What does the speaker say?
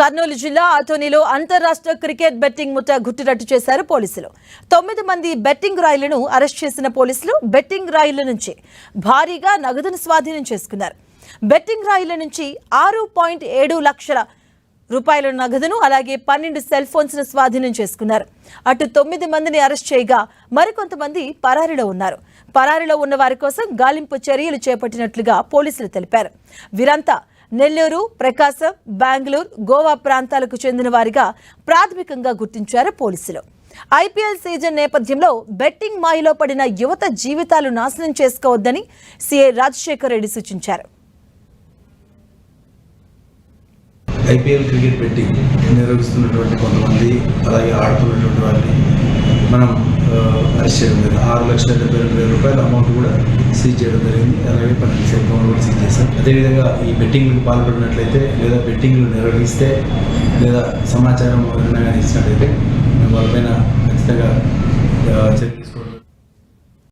కర్నూలు జిల్లా ఆతోనిలో అంతర్రాష్ట్ర cricket betting ముఠా గుట్టురట్టు చేశారు పోలీసులు. 9 మంది బెట్టింగ్ రాయిలను అరెస్ట్ చేసిన పోలీసులు బెట్టింగ్ రాయిల నుంచి భారీగా నగదును స్వాధీనం చేసుకున్నారు. బెట్టింగ్ రాయిల నుంచి 6.7 లక్షల రూపాయల నగదును అలాగే 12 సెల్ ఫోన్స్ ను స్వాధీనం చేసుకున్నారు. అటు 9 మందిని అరెస్ట్ చేయగా మరికొంతమంది పరారీలో ఉన్నారు. పరారీలో ఉన్న వారి కోసం గాలింపు చర్యలు చేపట్టినట్లుగా పోలీసులు తెలిపారు. వీరంతా నెల్లూరు, ప్రకాశం, బెంగళూరు, గోవా ప్రాంతాలకు చెందిన వారిగా ప్రాథమికంగా గుర్తించారు పోలీసులు. ఐపీఎల్ సీజన్ నేపథ్యంలో బెట్టింగ్ మాయలో పడిన యువత జీవితాలు నాశనం చేసుకోవద్దని సీఐ రాజశేఖర్ రెడ్డి సూచించారు. ఐపీఎల్ క్రికెట్ బెట్టింగ్ నిర్వహిస్తున్నటువంటి కొంతమంది అలాగే ఆడుతున్నటువంటి వారిని మనం అరెస్ట్ చేయడం జరిగింది. 6,72,000 రూపాయల అమౌంట్ కూడా సీజ్ చేయడం జరిగింది. అలాగే 12 సెల్ ఫోన్లు కూడా సీజ్ చేశాం. అదేవిధంగా ఈ బెట్టింగ్లకు పాల్పడినట్లయితే లేదా బెట్టింగ్లు నిర్వహిస్తే లేదా సమాచారం ఇచ్చినట్లయితే మేము వాళ్ళపైన ఖచ్చితంగా చర్య తీసుకోవడం